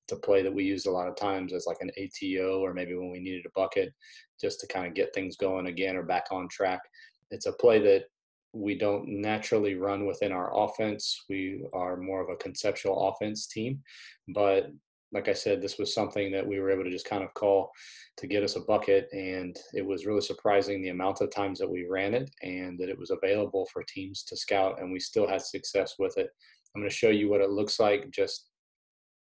It's a play that we used a lot of times as like an ATO, or maybe when we needed a bucket just to kind of get things going again or back on track. It's a play that we don't naturally run within our offense. We are more of a conceptual offense team. But like I said, this was something that we were able to just kind of call to get us a bucket. And it was really surprising the amount of times that we ran it and that it was available for teams to scout, and we still had success with it. I'm going to show you what it looks like just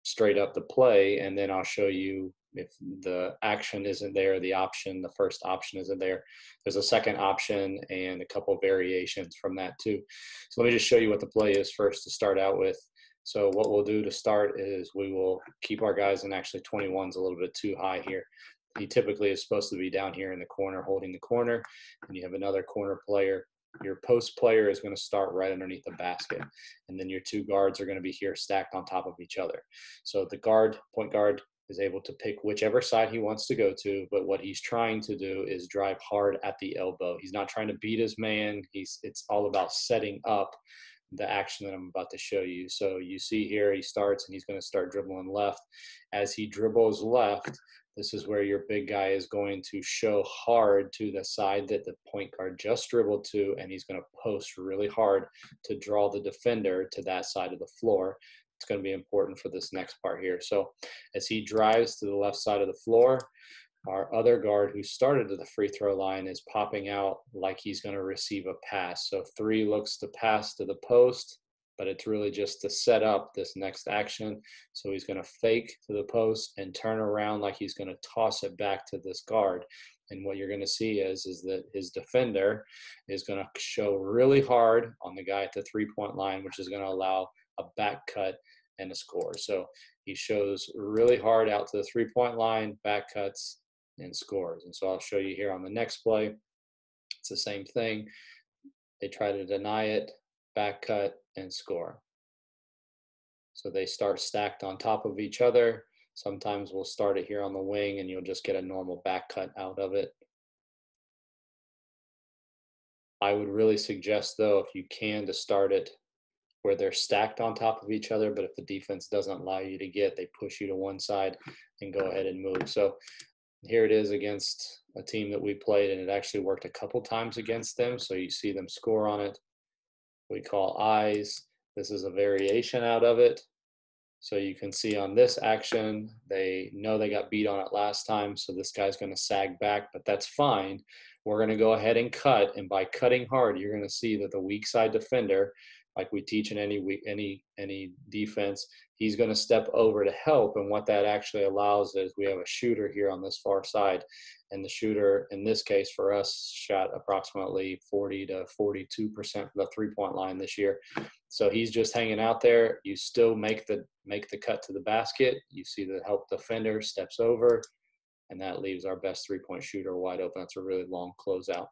straight up the play, and then I'll show you if the action isn't there, the first option isn't there. There's a second option and a couple variations from that too. So let me just show you what the play is first to start out with. So what we'll do to start is we will keep our guys in, actually 21's a little bit too high here. He typically is supposed to be down here in the corner holding the corner, and you have another corner player. Your post player is going to start right underneath the basket, and then your two guards are going to be here stacked on top of each other. So the point guard is able to pick whichever side he wants to go to, but what he's trying to do is drive hard at the elbow. He's not trying to beat his man. It's all about setting up the action that I'm about to show you. So you see here he starts and he's going to start dribbling left. As he dribbles left, this is where your big guy is going to show hard to the side that the point guard just dribbled to, and he's going to post really hard to draw the defender to that side of the floor. It's going to be important for this next part here. So as he drives to the left side of the floor, our other guard who started at the free throw line is popping out like he's going to receive a pass. So 3 looks to pass to the post, but it's really just to set up this next action. So he's going to fake to the post and turn around like he's going to toss it back to this guard. And what you're going to see is that his defender is going to show really hard on the guy at the three-point line, which is going to allow a back cut and a score. So he shows really hard out to the three-point line, back cuts, and scores. And so I'll show you here on the next play. It's the same thing. They try to deny it, back cut, and score. So they start stacked on top of each other. Sometimes we'll start it here on the wing and you'll just get a normal back cut out of it. I would really suggest, though, if you can, to start it where they're stacked on top of each other, but if the defense doesn't allow you to get, they push you to one side and go ahead and move. So here it is against a team that we played, and it actually worked a couple times against them. So you see them score on it. We call eyes. This is a variation out of it. So you can see on this action, they know they got beat on it last time, so this guy's going to sag back, but that's fine. We're going to go ahead and cut, and by cutting hard, you're going to see that the weak side defender, like we teach in any defense, he's going to step over to help, and what that actually allows is we have a shooter here on this far side, and the shooter, in this case for us, shot approximately 40 to 42% from the three-point line this year. So he's just hanging out there. You still make the cut to the basket. You see the help defender steps over, and that leaves our best three-point shooter wide open. That's a really long closeout.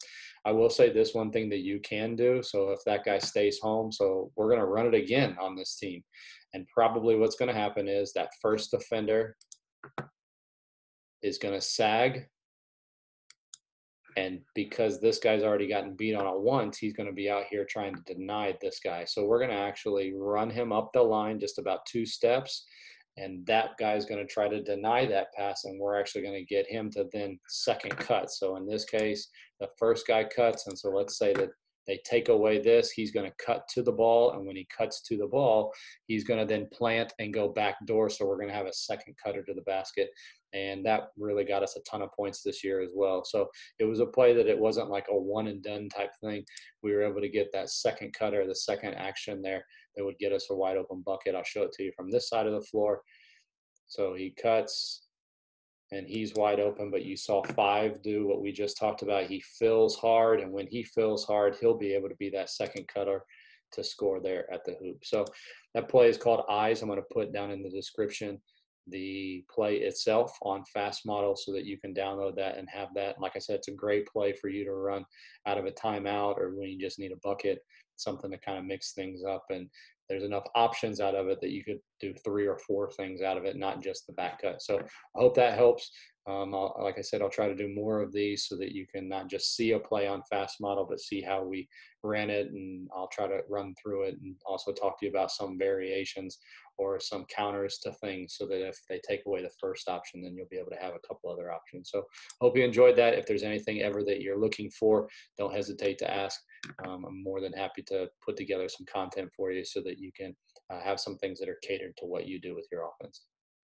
I will say this one thing that you can do. So if that guy stays home, so we're going to run it again on this team. And probably what's going to happen is that first defender is going to sag. And because this guy's already gotten beat on it once, he's going to be out here trying to deny this guy. So we're going to actually run him up the line just about 2 steps. And that guy's going to try to deny that pass, and we're actually going to get him to then second cut. So in this case, the first guy cuts, and so let's say that they take away this, he's going to cut to the ball, and when he cuts to the ball, he's going to then plant and go back door, so we're going to have a second cutter to the basket, and that really got us a ton of points this year as well. So it was a play that it wasn't like a one-and-done type thing. We were able to get that second cutter, the second action there, that would get us a wide open bucket. I'll show it to you from this side of the floor. So he cuts, and he's wide open, but you saw 5 do what we just talked about. He fills hard, and when he fills hard, he'll be able to be that second cutter to score there at the hoop. So that play is called Eyes. I'm going to put down in the description the play itself on Fast Model so that you can download that and have that. Like I said, it's a great play for you to run out of a timeout or when you just need a bucket, something to kind of mix things up. And there's enough options out of it that you could do 3 or 4 things out of it, not just the back cut. So I hope that helps. Like I said, I'll try to do more of these so that you can not just see a play on fast model, but see how we ran it. And I'll try to run through it and also talk to you about some variations or some counters to things so that if they take away the first option, then you'll be able to have a couple other options. So hope you enjoyed that. If there's anything ever that you're looking for, don't hesitate to ask. I'm more than happy to put together some content for you so that you can have some things that are catered to what you do with your offense.